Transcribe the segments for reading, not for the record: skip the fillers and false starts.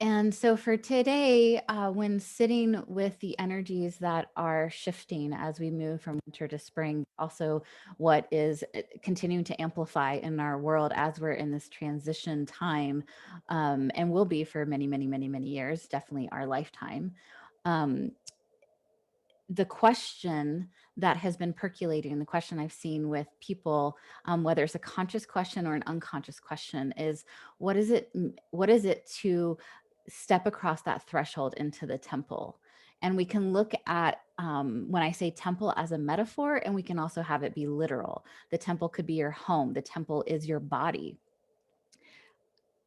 And so for today, when sitting with the energies that are shifting as we move from winter to spring, also what is continuing to amplify in our world as we're in this transition time, and will be for many, many, many, many years, definitely our lifetime. Um, the question that has been percolating, the question I've seen with people, whether it's a conscious question or an unconscious question, is what is it? What is it to step across that threshold into the temple? And we can look at when I say temple as a metaphor, and we can also have it be literal. The temple could be your home. The temple is your body.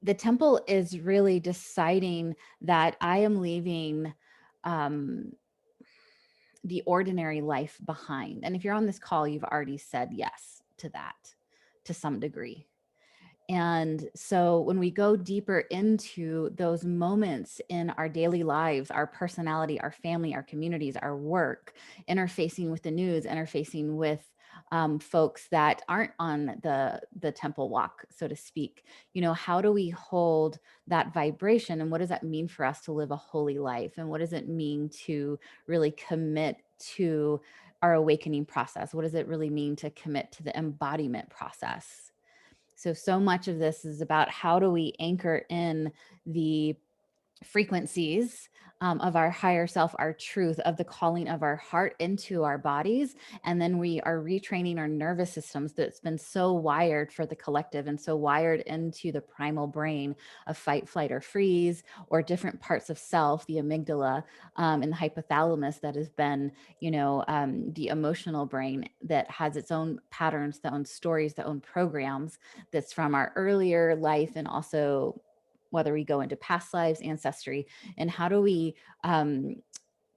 The temple is really deciding that I am leaving um, the ordinary life behind. And if you're on this call, you've already said yes to that to some degree. And so when we go deeper into those moments in our daily lives, our personality, our family, our communities, our work, interfacing with the news, interfacing with folks that aren't on the temple walk, so to speak, how do we hold that vibration, and what does that mean for us to live a holy life, and what does it mean to really commit to our awakening process? What does it really mean to commit to the embodiment process? So much of this is about how do we anchor in the frequencies of our higher self, our truth, of the calling of our heart into our bodies. And then we are retraining our nervous systems that's been so wired for the collective and so wired into the primal brain of fight, flight, or freeze, or different parts of self, the amygdala and the hypothalamus that has been, the emotional brain that has its own patterns, the own stories, the own programs that's from our earlier life, and also whether we go into past lives, ancestry, and how do we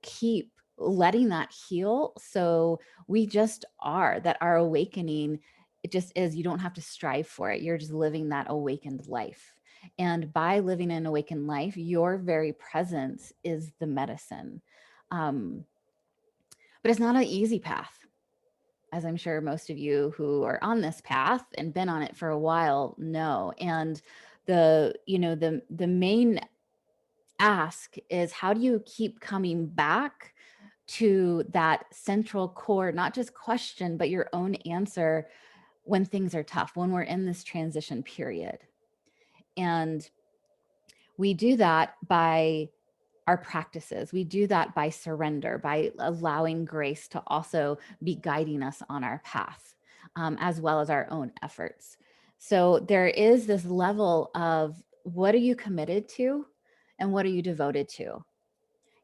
keep letting that heal so we just are, that our awakening, it just is, you don't have to strive for it. You're just living that awakened life. And by living an awakened life, your very presence is the medicine. Um, but it's not an easy path, as I'm sure most of you who are on this path and been on it for a while know. And the main ask is, how do you keep coming back to that central core, not just question, but your own answer when things are tough, when we're in this transition period? And we do that by our practices. We do that by surrender, by allowing grace to also be guiding us on our path, as well as our own efforts. So there is this level of, what are you committed to and what are you devoted to?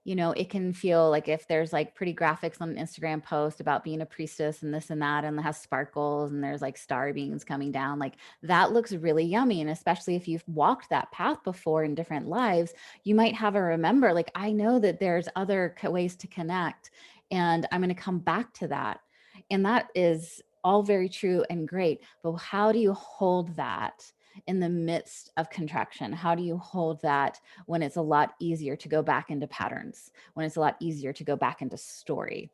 It can feel like, if there's like pretty graphics on an Instagram post about being a priestess and this and that, and it has sparkles and there's like star beams coming down, like that looks really yummy. And especially if you've walked that path before in different lives, you might have a remember, like, I know that there's other ways to connect, and I'm going to come back to that. And that is all very true and great. But how do you hold that in the midst of contraction? How do you hold that when it's a lot easier to go back into patterns, when it's a lot easier to go back into story?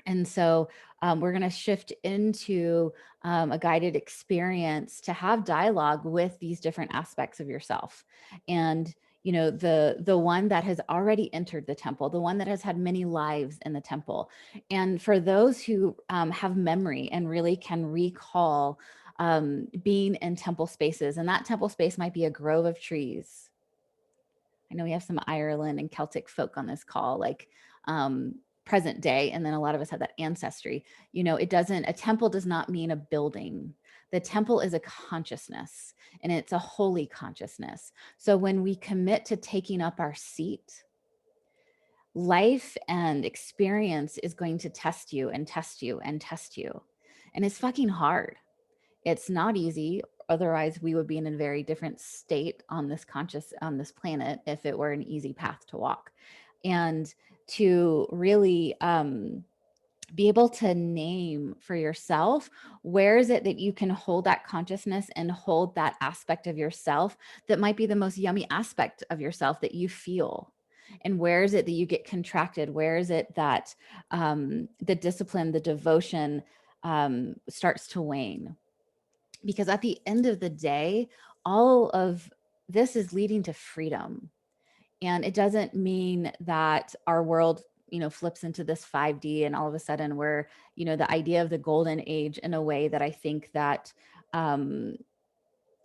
And so we're going to shift into a guided experience to have dialogue with these different aspects of yourself. And the one that has already entered the temple, the one that has had many lives in the temple. And for those who have memory and really can recall being in temple spaces, and that temple space might be a grove of trees. I know we have some Ireland and Celtic folk on this call, like present day, and then a lot of us have that ancestry. A temple does not mean a building. The temple is a consciousness, and it's a holy consciousness. So when we commit to taking up our seat, life and experience is going to test you and test you and test you. And it's fucking hard. It's not easy. Otherwise, we would be in a very different state on this planet if it were an easy path to walk. And to really be able to name for yourself, where is it that you can hold that consciousness and hold that aspect of yourself that might be the most yummy aspect of yourself that you feel? And where is it that you get contracted? Where is it that the discipline, the devotion starts to wane? Because at the end of the day, all of this is leading to freedom. And it doesn't mean that our world, flips into this 5D and all of a sudden we're, the idea of the golden age in a way that I think that um,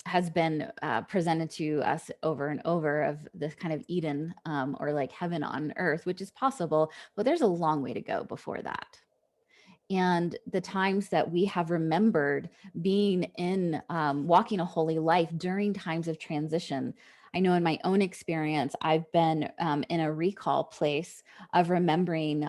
has been presented to us over and over of this kind of Eden or like heaven on earth, which is possible, but there's a long way to go before that. And the times that we have remembered being in walking a holy life during times of transition. I know in my own experience, I've been in a recall place of remembering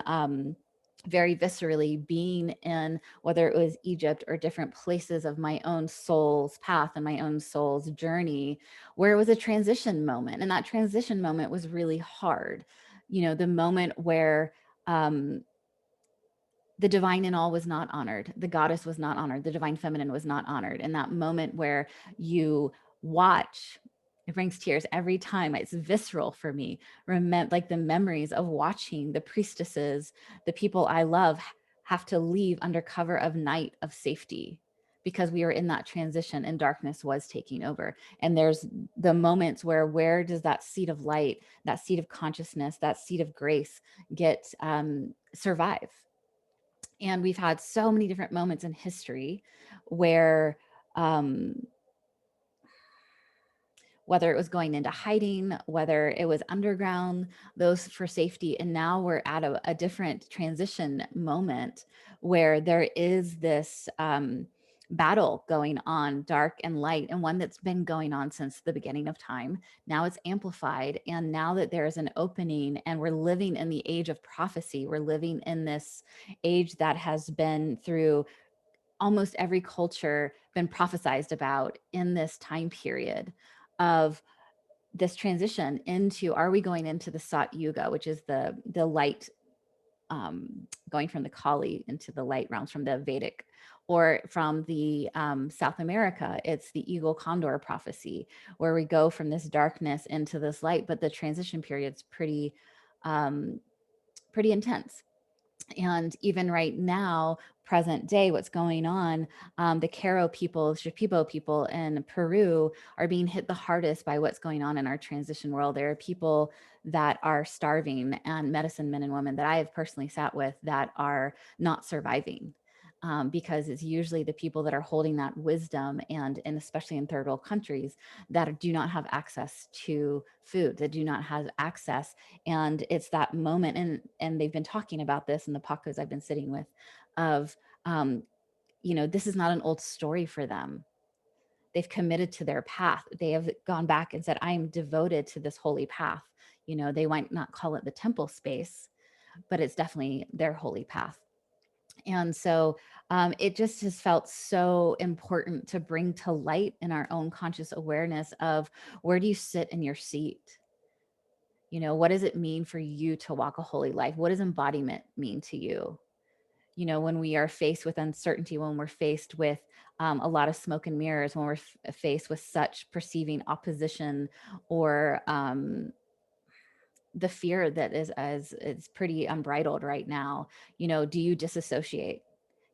very viscerally being in whether it was Egypt or different places of my own soul's path and my own soul's journey, where it was a transition moment. And that transition moment was really hard. The moment where the divine in all was not honored. The goddess was not honored. The divine feminine was not honored. In that moment where you watch, it brings tears every time. It's visceral for me. Remember, like the memories of watching the priestesses, the people I love, have to leave under cover of night of safety because we were in that transition and darkness was taking over. And there's the moments where does that seed of light, that seed of consciousness, that seed of grace get survive? And we've had so many different moments in history where um, whether it was going into hiding, whether it was underground, those for safety. And now we're at a different transition moment where there is this battle going on, dark and light, and one that's been going on since the beginning of time. Now it's amplified. And now that there is an opening and we're living in the age of prophecy, we're living in this age that has been through almost every culture been prophesized about in this time period of this transition into, are we going into the Sat Yuga, which is the light, going from the Kali into the light realms from the Vedic, or from the South America, it's the eagle condor prophecy, where we go from this darkness into this light, but the transition period's pretty intense. And even right now, present day, what's going on, the Q'ero people, Shipibo people in Peru are being hit the hardest by what's going on in our transition world. There are people that are starving, and medicine men and women that I have personally sat with that are not surviving. Because it's usually the people that are holding that wisdom, and especially in third world countries, that do not have access to food, that do not have access. And it's that moment, and they've been talking about this in the podcasts I've been sitting with, of um, this is not an old story for them. They've committed to their path. They have gone back and said, I am devoted to this holy path. They might not call it the temple space, but it's definitely their holy path. And so it just has felt so important to bring to light in our own conscious awareness of, where do you sit in your seat? What does it mean for you to walk a holy life? What does embodiment mean to you? When we are faced with uncertainty, when we're faced with a lot of smoke and mirrors, when we're faced with such perceiving opposition, or the fear that is as it's pretty unbridled right now, do you disassociate?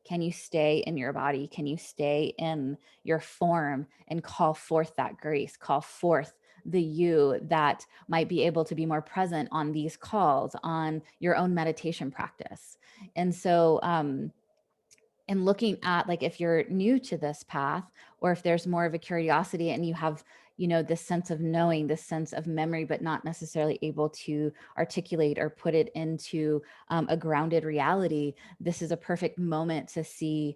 Can you stay in your body? Can you stay in your form and call forth that grace, call forth the you that might be able to be more present on these calls, on your own meditation practice? And so, and looking at, like, if you're new to this path, or if there's more of a curiosity and you have this sense of knowing, this sense of memory, but not necessarily able to articulate or put it into a grounded reality, this is a perfect moment to see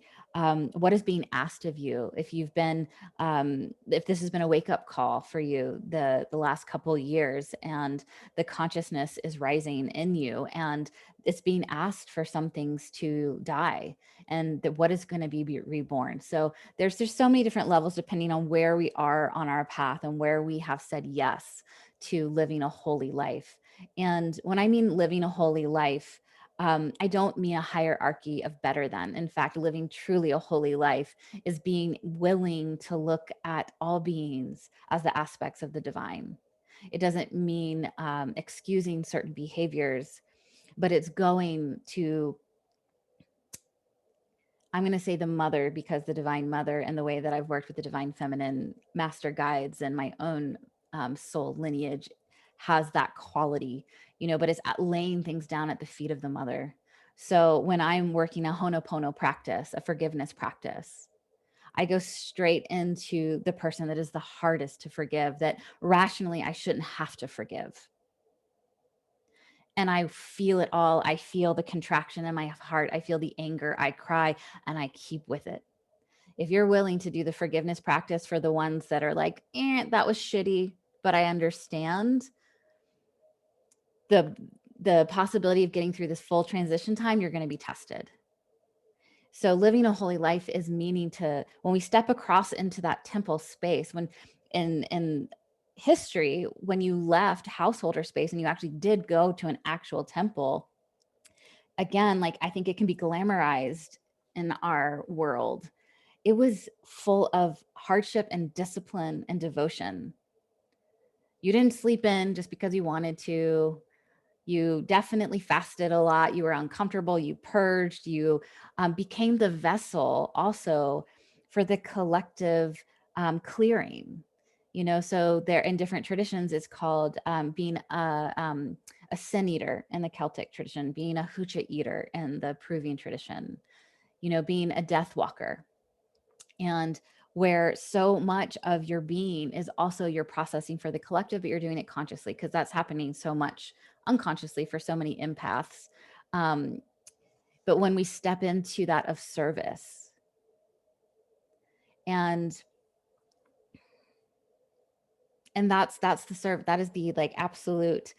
what is being asked of you. If you've been if this has been a wake-up call for you the last couple years, and the consciousness is rising in you, and it's being asked for some things to die, and that what is going to be reborn. So there's so many different levels depending on where we are on our path and where we have said yes to living a holy life. And when I mean living a holy life, I don't mean a hierarchy of better than. In fact, living truly a holy life is being willing to look at all beings as the aspects of the divine. It doesn't mean excusing certain behaviors, but it's going to, I'm going to say the mother, because the divine mother, and the way that I've worked with the divine feminine master guides and my own soul lineage has that quality, but it's laying things down at the feet of the mother. So when I'm working a Ho'oponopono practice, a forgiveness practice, I go straight into the person that is the hardest to forgive, that rationally I shouldn't have to forgive. And I feel it all. I feel the contraction in my heart. I feel the anger. I cry and I keep with it. If you're willing to do the forgiveness practice for the ones that are like, that was shitty, but I understand the possibility of getting through this full transition time, you're going to be tested. So living a holy life is meaning to, when we step across into that temple space, when in history, when you left householder space and you actually did go to an actual temple, again, like I think it can be glamorized in our world. It was full of hardship and discipline and devotion. You didn't sleep in just because you wanted to. You definitely fasted a lot. You were uncomfortable. You purged. You became the vessel also for the collective clearing. So there in different traditions, it's called being a sin eater in the Celtic tradition, being a húcha eater in the Peruvian tradition, being a death walker. And where so much of your being is also your processing for the collective, but you're doing it consciously because that's happening so much unconsciously for so many empaths. But when we step into that of service, and that's the serve, that is the like absolute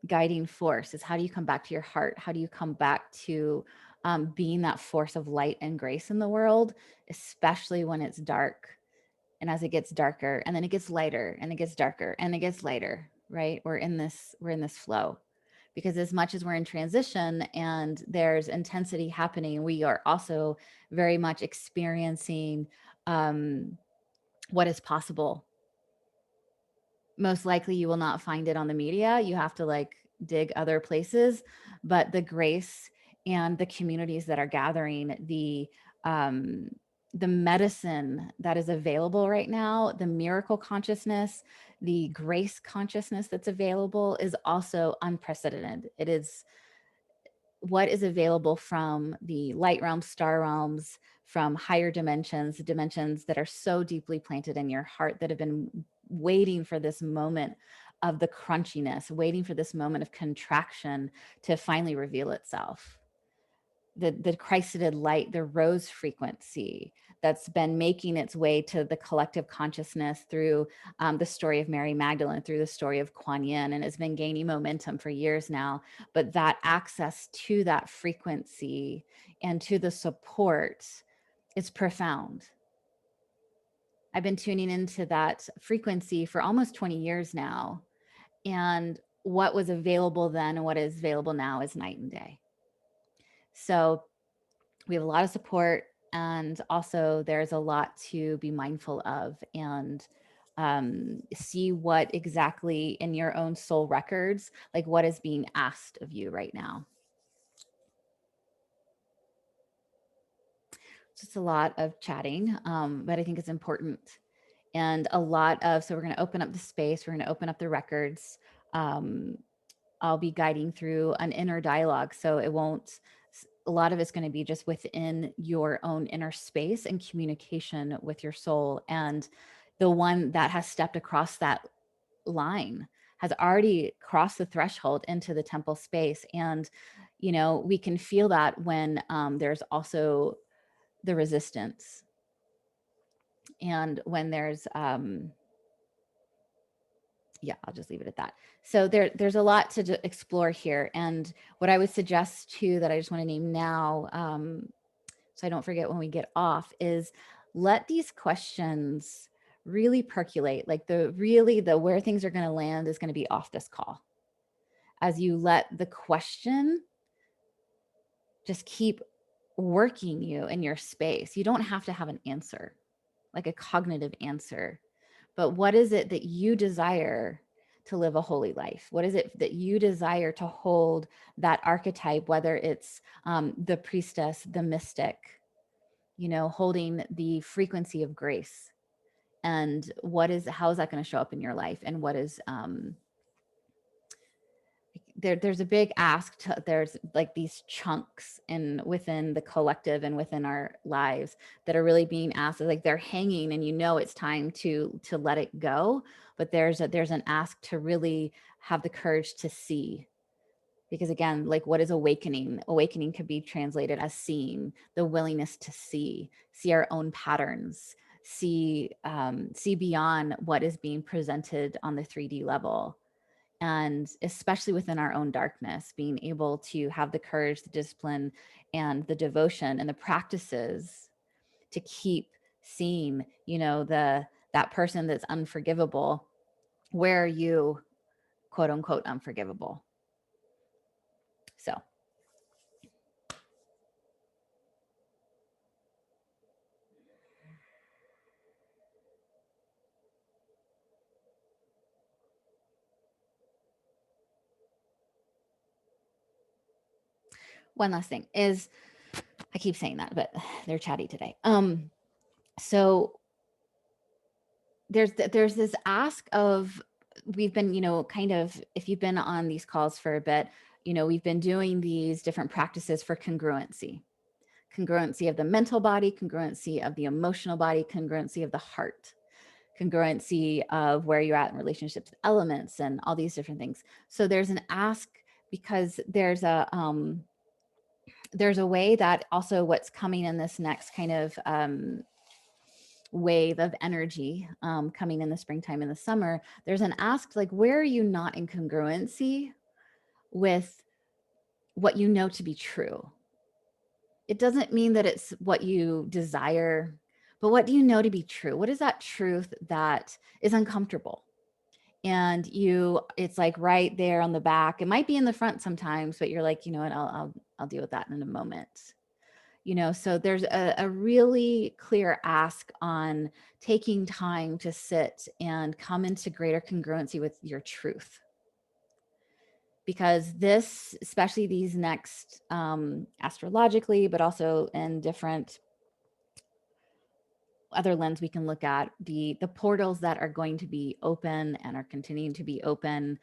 guiding force, is how do you come back to your heart? How do you come back to being that force of light and grace in the world, especially when it's dark? And as it gets darker, and then it gets lighter, and it gets darker, and it gets lighter, right? We're in this flow. Because as much as we're in transition and there's intensity happening, we are also very much experiencing what is possible. Most likely you will not find it on the media. You have to like dig other places, but the grace and the communities that are gathering, the medicine that is available right now, the miracle consciousness, the grace consciousness that's available is also unprecedented. It is what is available from the light realms, star realms, from higher dimensions, dimensions that are so deeply planted in your heart, that have been waiting for this moment of the crunchiness, waiting for this moment of contraction to finally reveal itself. The Christed light, the rose frequency that's been making its way to the collective consciousness through the story of Mary Magdalene, through the story of Kuan Yin, and has been gaining momentum for years now. But that access to that frequency and to the support is profound. I've been tuning into that frequency for almost 20 years now. And what was available then and what is available now is night and day. So we have a lot of support, and also there's a lot to be mindful of, and see what exactly in your own soul records, like what is being asked of you right now. It's just a lot of chatting, but I think it's important. And a lot of, so we're going to open up the space, we're going to open up the records. I'll be guiding through an inner dialogue, so it won't, a lot of it's going to be just within your own inner space and communication with your soul. And the one that has stepped across that line has already crossed the threshold into the temple space. And, we can feel that when there's also the resistance, and when there's, yeah, I'll just leave it at that. So there's a lot to explore here. And what I would suggest too, that I just want to name now, so I don't forget when we get off, is let these questions really percolate. Like the where things are going to land is going to be off this call. As you let the question just keep working you in your space. You don't have to have an answer, like a cognitive answer, but what is it that you desire to live a holy life? What is it that you desire to hold that archetype, whether it's the priestess, the mystic, holding the frequency of grace? And how is that going to show up in your life? And what is there's a big ask to, there's like these chunks in within the collective and within our lives that are really being asked, like they're hanging and it's time to let it go, but there's an ask to really have the courage to see. Because again, like, what is awakening? Awakening could be translated as seeing, the willingness to see our own patterns, see beyond what is being presented on the 3D level. And especially within our own darkness, being able to have the courage, the discipline, and the devotion and the practices to keep seeing, that person that's unforgivable. Where are you, quote unquote, unforgivable? So one last thing is, I keep saying that, but they're chatty today. So there's this ask of, we've been, kind of, if you've been on these calls for a bit, we've been doing these different practices for congruency of the mental body, congruency of the emotional body, congruency of the heart, congruency of where you're at in relationships with elements and all these different things. So there's an ask, because there's a way that also what's coming in this next kind of wave of energy coming in the springtime and the summer, there's an ask, like, where are you not in congruency with what you know to be true? It doesn't mean that it's what you desire, but what do you know to be true? What is that truth that is uncomfortable? And it's like right there on the back. It might be in the front sometimes, but you're like, you know what, I'll deal with that in a moment. So there's a really clear ask on taking time to sit and come into greater congruency with your truth. Because this, especially these next, astrologically, but also in different other lens we can look at, the portals that are going to be open and are continuing to be open,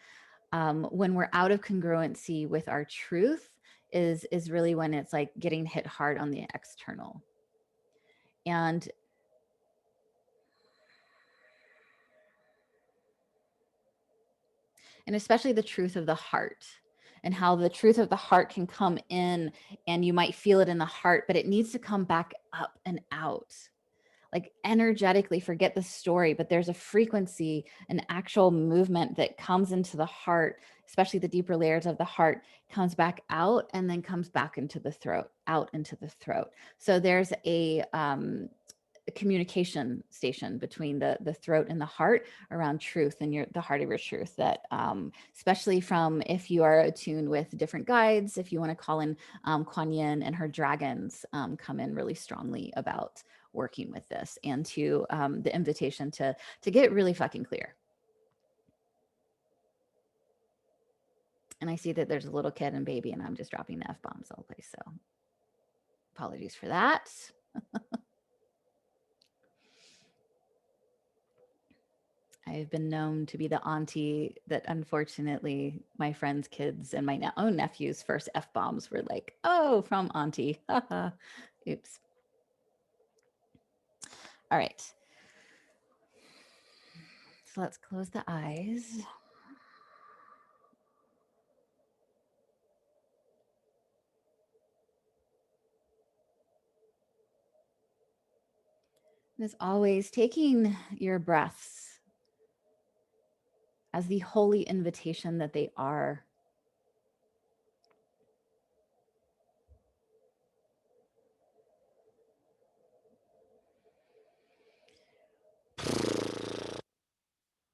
when we're out of congruency with our truth, is really when it's like getting hit hard on the external. And especially the truth of the heart, and how the truth of the heart can come in and you might feel it in the heart, but it needs to come back up and out. Like energetically, forget the story, but there's a frequency, an actual movement that comes into the heart, especially the deeper layers of the heart, comes back out and then comes back into the throat, out into the throat. So there's a communication station between the throat and the heart around truth and the heart of your truth, that especially from, if you are attuned with different guides, if you want to call in Kuan Yin and her dragons, come in really strongly about working with this, and to the invitation to get really fucking clear. And I see that there's a little kid and baby, and I'm just dropping the F-bombs all the place, so apologies for that. I've been known to be the auntie that, unfortunately, my friends' kids and my own nephew's first F-bombs were like, oh, from auntie. Oops. All right. So let's close the eyes. And as always, taking your breaths as the holy invitation that they are.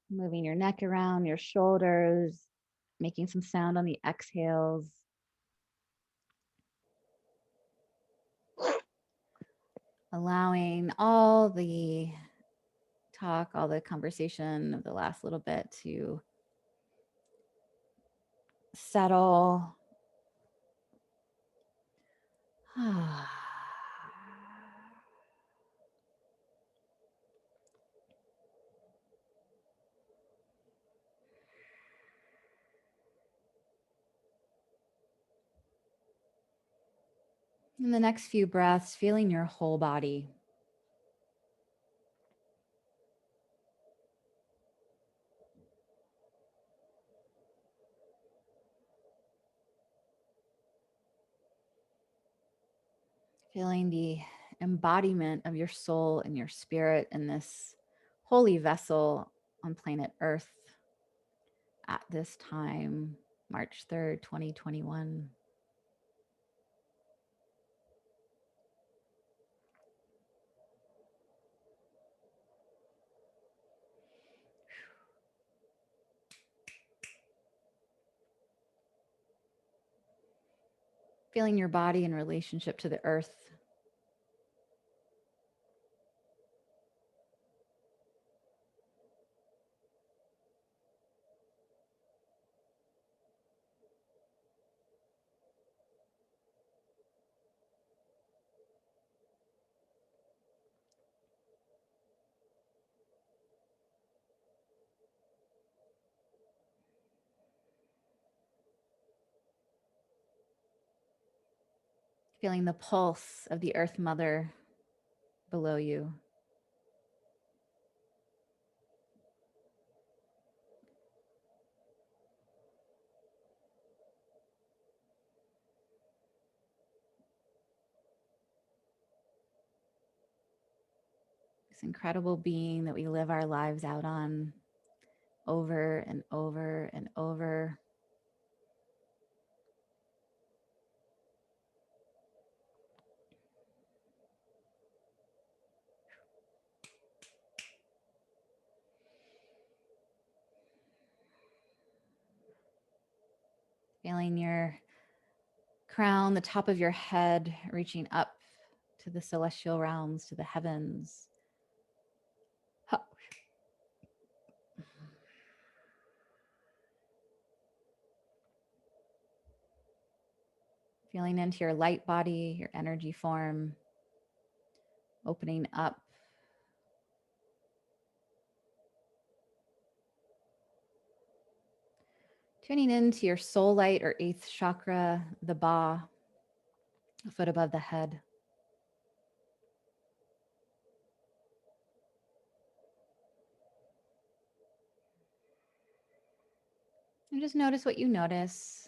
Moving your neck around, your shoulders, making some sound on the exhales. Allowing all the talk, all the conversation of the last little bit to settle. In the next few breaths, feeling your whole body. Feeling the embodiment of your soul and your spirit in this holy vessel on planet Earth at this time, March 3rd, 2021. Feeling your body in relationship to the earth. Feeling the pulse of the Earth Mother below you. This incredible being that we live our lives out on over and over and over. Feeling your crown, the top of your head, reaching up to the celestial realms, to the heavens. Feeling into your light body, your energy form, opening up. Tuning into your soul light or eighth chakra, the Ba, a foot above the head. And just notice what you notice.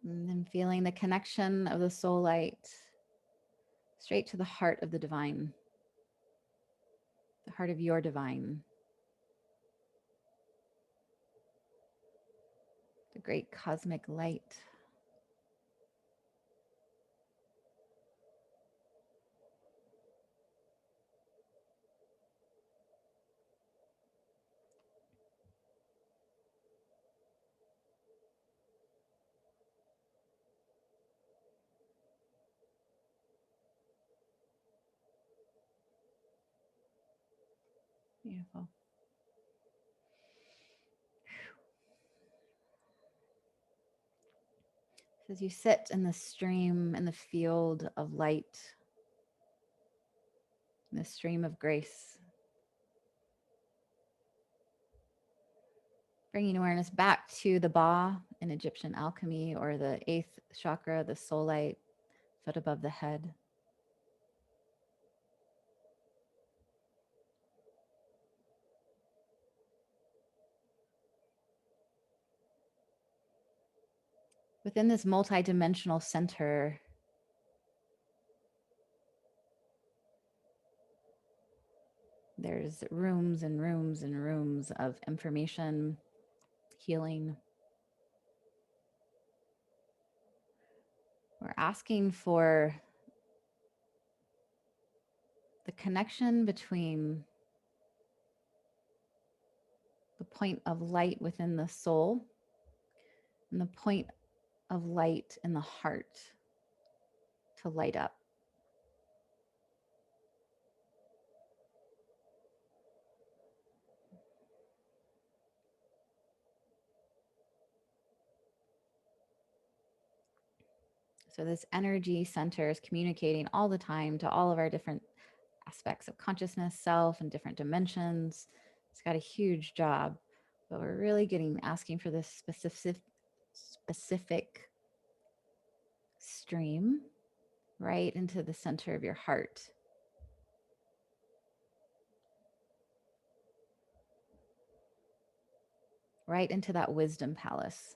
And then feeling the connection of the soul light straight to the heart of the divine, the heart of your divine, the great cosmic light. Beautiful. As you sit in the stream, in the field of light, in the stream of grace, bringing awareness back to the Ba in Egyptian alchemy, or the eighth chakra, the soul light, foot above the head. Within this multidimensional center, there's rooms and rooms and rooms of information, healing. We're asking for the connection between the point of light within the soul and the point of light in the heart to light up. So this energy center is communicating all the time to all of our different aspects of consciousness, self, and different dimensions. It's got a huge job, but we're really getting asking for this specific stream right into the center of your heart. Right into that wisdom palace.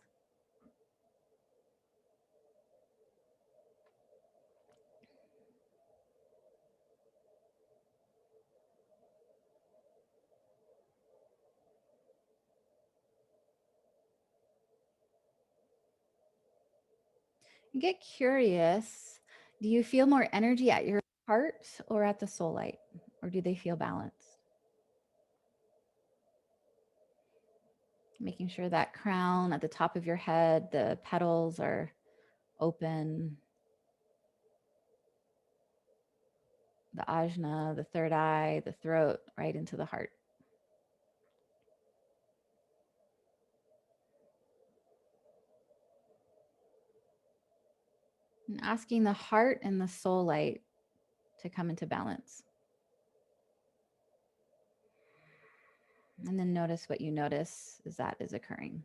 Get curious. Do you feel more energy at your heart or at the soul light? Or do they feel balanced? Making sure that crown at the top of your head, the petals are open. The ajna, the third eye, the throat, right into the heart. And asking the heart and the soul light to come into balance. And then notice what you notice as that is occurring.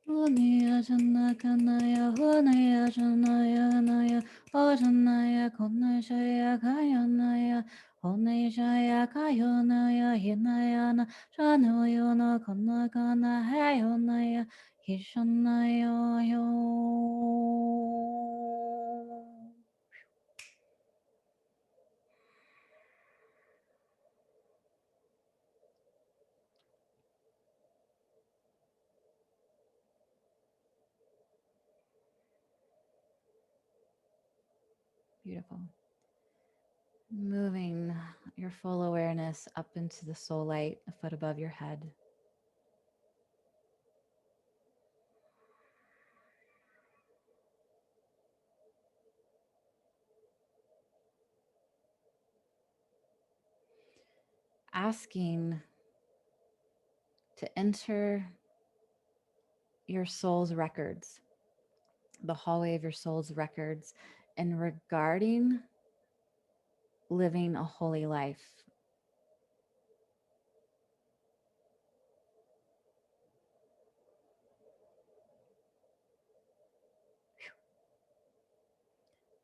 Honaya Jana Kanaya Honaya Janaya Naya Ojanaya Konashaya Kayanaya Honashaya Kayonaya Hinayana Shanoyona Konakana Hayonaya Hishanaya Yo. Beautiful. Moving your full awareness up into the soul light, a foot above your head. Asking to enter your soul's records, the hallway of your soul's records, and regarding living a holy life.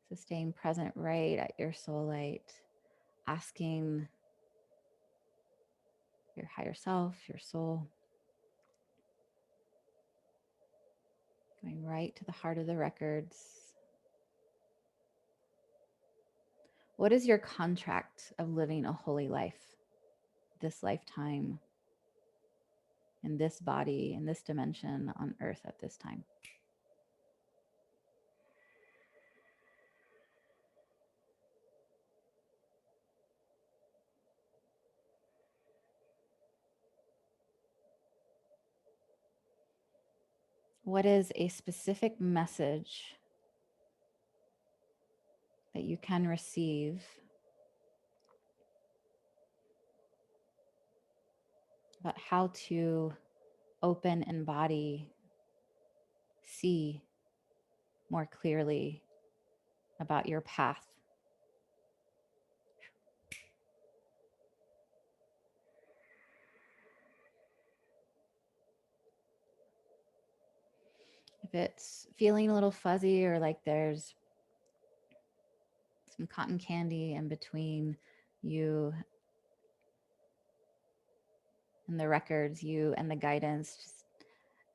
So staying present right at your soul light, asking your higher self, your soul, going right to the heart of the records. What is your contract of living a holy life, this lifetime, in this body, in this dimension on earth at this time? What is a specific message that you can receive about how to open, embody, see more clearly about your path? If it's feeling a little fuzzy or like there's some cotton candy in between you and the records, you and the guidance, just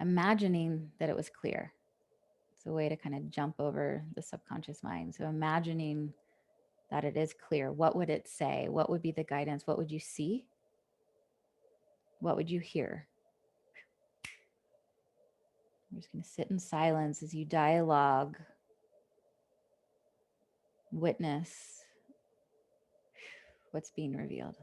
imagining that it was clear. It's a way to kind of jump over the subconscious mind. So imagining that it is clear. What would it say? What would be the guidance? What would you see? What would you hear? We're just going to sit in silence as you dialogue, witness what's being revealed.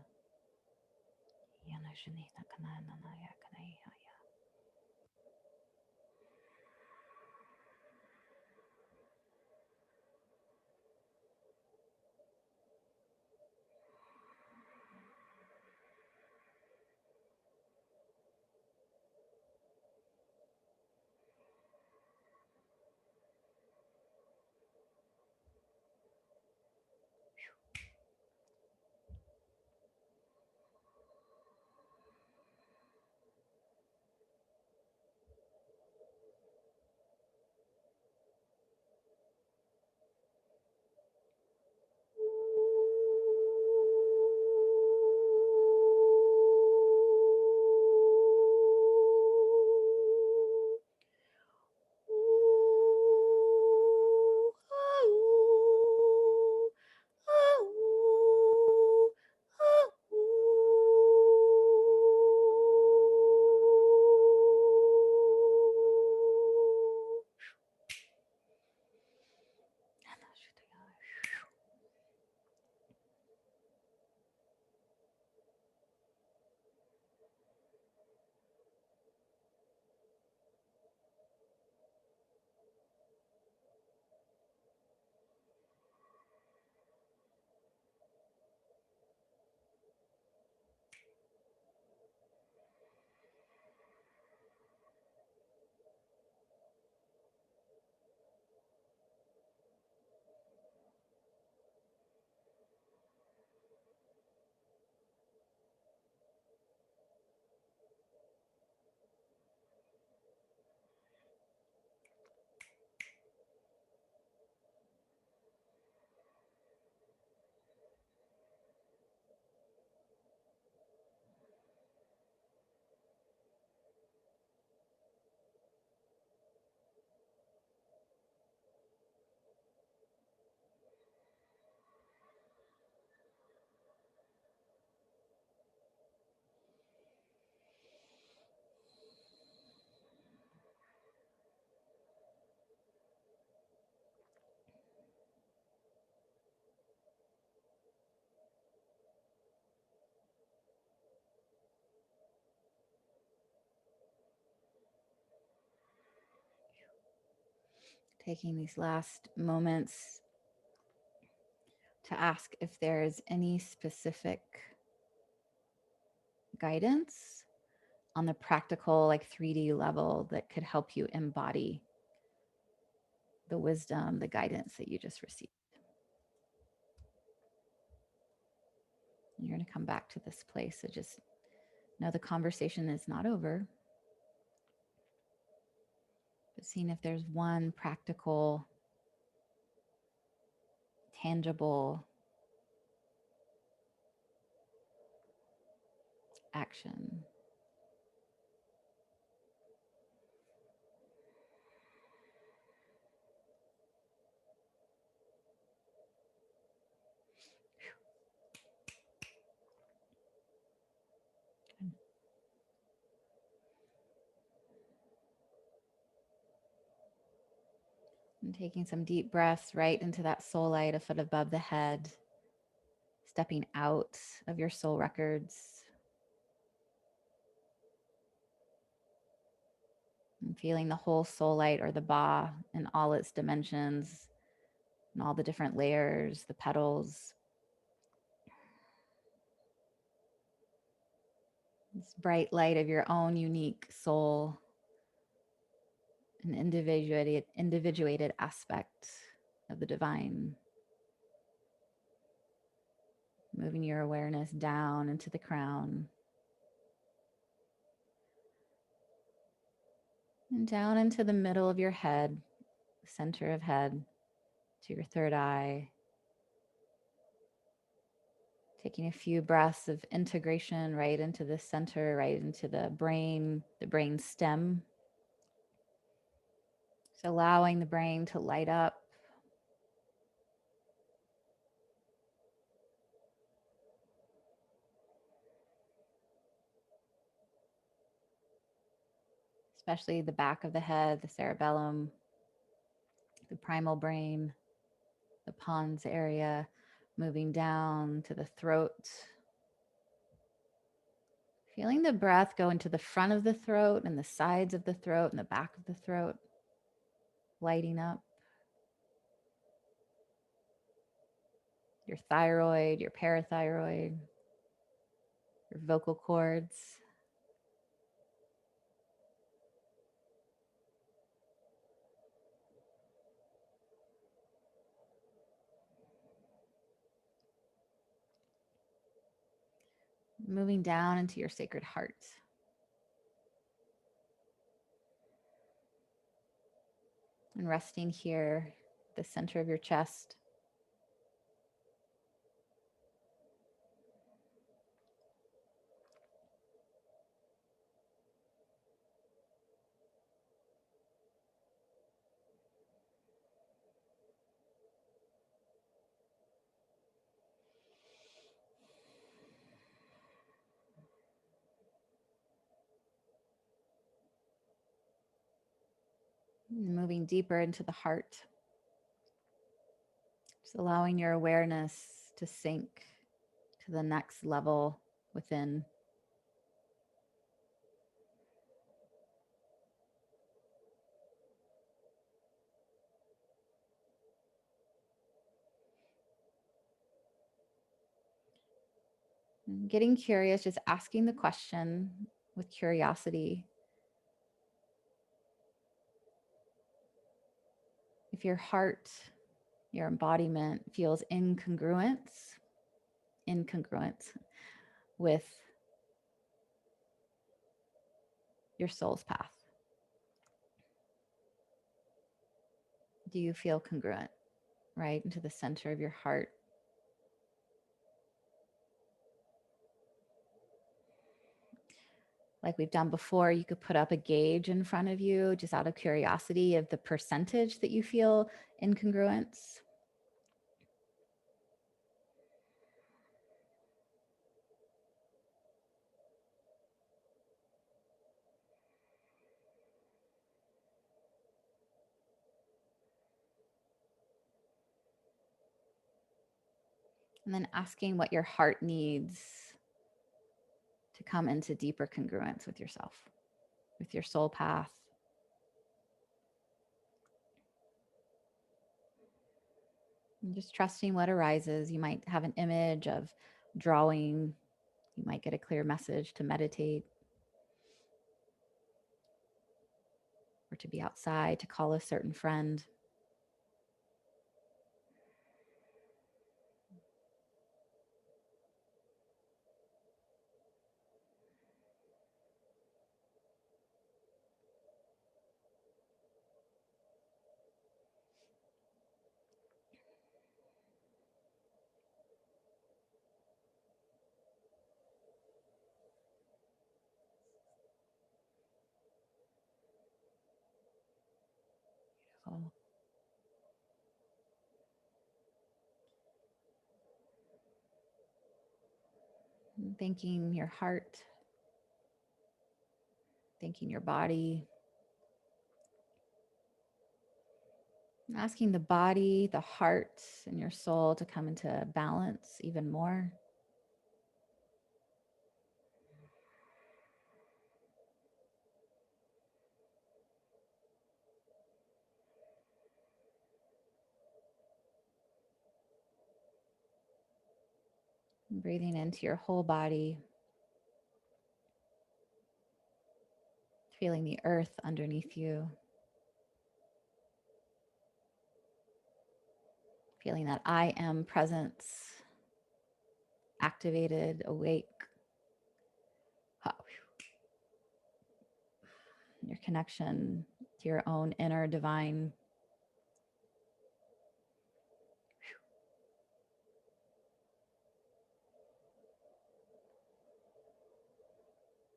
Taking these last moments to ask if there's any specific guidance on the practical, like 3D level that could help you embody the wisdom, the guidance that you just received. You're going to come back to this place. So just know the conversation is not over, but seeing if there's one practical, tangible action. And taking some deep breaths right into that soul light a foot above the head, stepping out of your soul records and feeling the whole soul light or the Ba in all its dimensions and all the different layers, the petals. This bright light of your own unique soul, an individuated aspect of the divine. Moving your awareness down into the crown and down into the middle of your head, center of head, to your third eye. Taking a few breaths of integration right into the center, right into the brain stem. So allowing the brain to light up, especially the back of the head, the cerebellum, the primal brain, the pons area, moving down to the throat. Feeling the breath go into the front of the throat and the sides of the throat and the back of the throat, lighting up your thyroid, your parathyroid, your vocal cords. Moving down into your sacred heart. And resting here, the center of your chest. Moving deeper into the heart. Just allowing your awareness to sink to the next level within. And getting curious, just asking the question with curiosity. If your heart, your embodiment feels incongruent with your soul's path, do you feel congruent right into the center of your heart? Like we've done before, you could put up a gauge in front of you just out of curiosity of the percentage that you feel incongruence. And then asking what your heart needs to come into deeper congruence with yourself, with your soul path. And just trusting what arises. You might have an image of drawing. You might get a clear message to meditate or to be outside, to call a certain friend. Beautiful. Thanking your heart, thanking your body, asking the body, the heart, and your soul to come into balance even more. Breathing into your whole body, feeling the earth underneath you, feeling that I am presence activated, awake. Your connection to your own inner divine.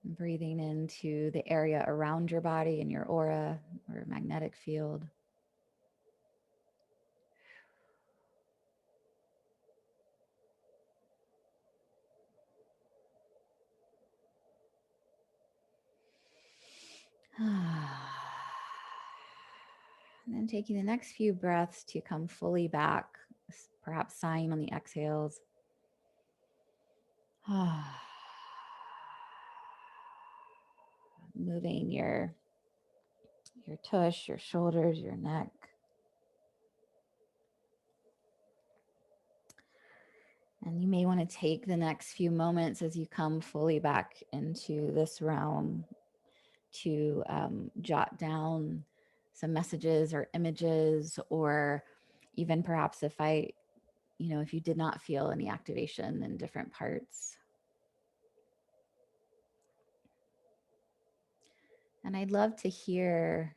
Breathing into the area around your body and your aura or magnetic field. And taking the next few breaths to come fully back, perhaps sighing on the exhales. Moving your tush, your shoulders, your neck. And you may want to take the next few moments as you come fully back into this realm to jot down some messages or images, or even perhaps if you did not feel any activation in different parts. And I'd love to hear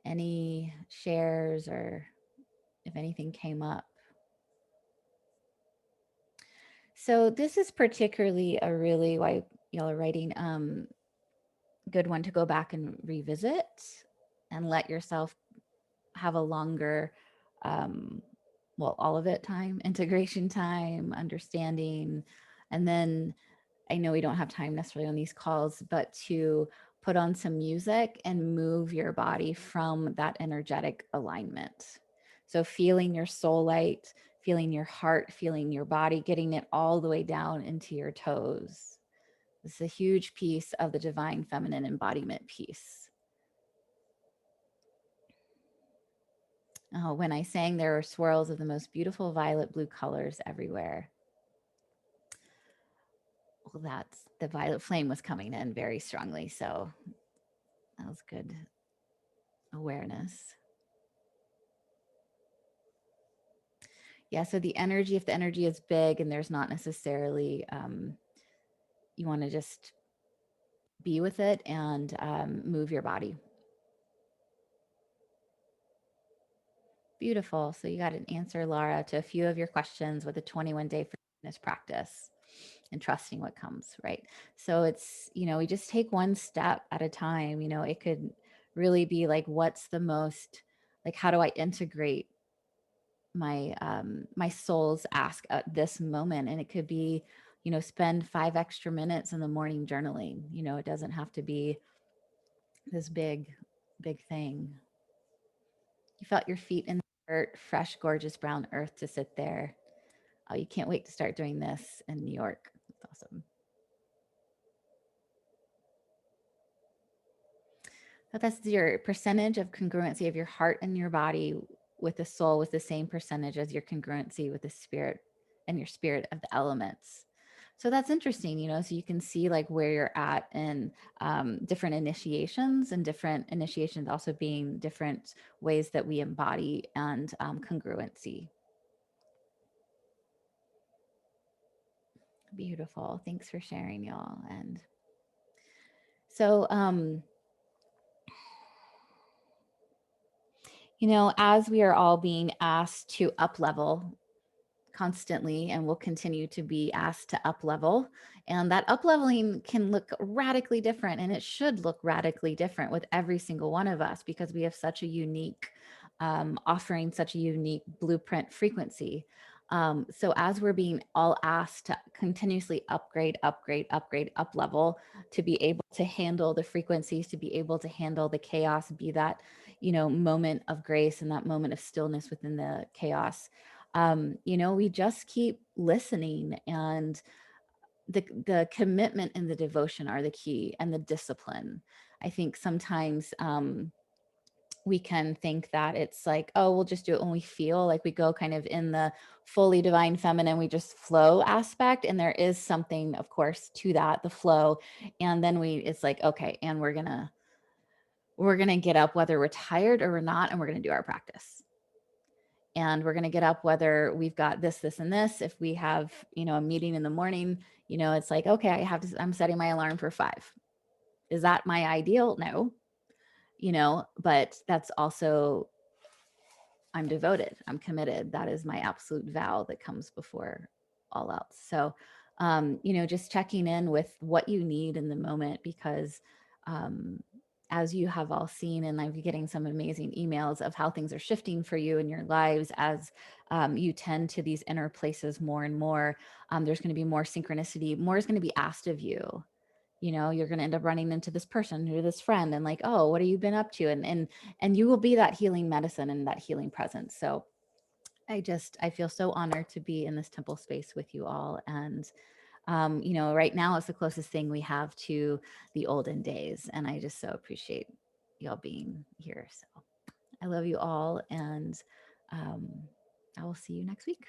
any shares or if anything came up. So this is particularly a really, why y'all are writing, good one to go back and revisit and let yourself have a longer, all of it time, integration time, understanding. And then I know we don't have time necessarily on these calls, but to put on some music and move your body from that energetic alignment. So feeling your soul light, feeling your heart, feeling your body, getting it all the way down into your toes. This is a huge piece of the divine feminine embodiment piece. When I sang, there were swirls of the most beautiful violet blue colors everywhere. Well, that's the violet flame was coming in very strongly. So that was good awareness. Yeah, so the energy, if the energy is big and there's not necessarily, you want to just be with it and move your body. Beautiful. So you got an answer, Laura, to a few of your questions with a 21-day forgiveness practice and trusting what comes, right? So it's, we just take one step at a time. It could really be like, what's the most, like, how do I integrate my soul's ask at this moment? And it could be, spend 5 extra minutes in the morning journaling. It doesn't have to be this big thing. You felt your feet in the dirt, fresh, gorgeous brown earth to sit there. Oh, you can't wait to start doing this in New York. That's awesome. But that's your percentage of congruency of your heart and your body with the soul with the same percentage as your congruency with the spirit and your spirit of the elements. So that's interesting, so you can see like where you're at in different initiations, and different initiations also being different ways that we embody and congruency. Beautiful. Thanks for sharing, y'all. And so, as we are all being asked to up level constantly, and will continue to be asked to up level, and that up leveling can look radically different, and it should look radically different with every single one of us, because we have such a unique offering, such a unique blueprint frequency. So as we're being all asked to continuously upgrade, up level, to be able to handle the frequencies, to be able to handle the chaos, be that, moment of grace and that moment of stillness within the chaos. We just keep listening, and the commitment and the devotion are the key, and the discipline. I think sometimes we can think that it's like, oh, we'll just do it when we feel like, we go kind of in the fully divine feminine, we just flow aspect. And there is something, of course, to that, the flow. And then it's like, okay, and we're gonna get up whether we're tired or we're not, and we're gonna do our practice. And we're going to get up whether we've got this, and this. If we have, a meeting in the morning, it's like, okay, I'm setting my alarm for 5. Is that my ideal? No, but that's also, I'm devoted, I'm committed. That is my absolute vow that comes before all else. So, just checking in with what you need in the moment, because, as you have all seen, and I'm getting some amazing emails of how things are shifting for you in your lives as you tend to these inner places more and more. There's going to be more synchronicity, more is going to be asked of you, you're going to end up running into this person or this friend and like, oh, what have you been up to? And you will be that healing medicine and that healing presence. So I feel so honored to be in this temple space with you all. And right now it's the closest thing we have to the olden days. And I just so appreciate y'all being here. So I love you all. And I will see you next week.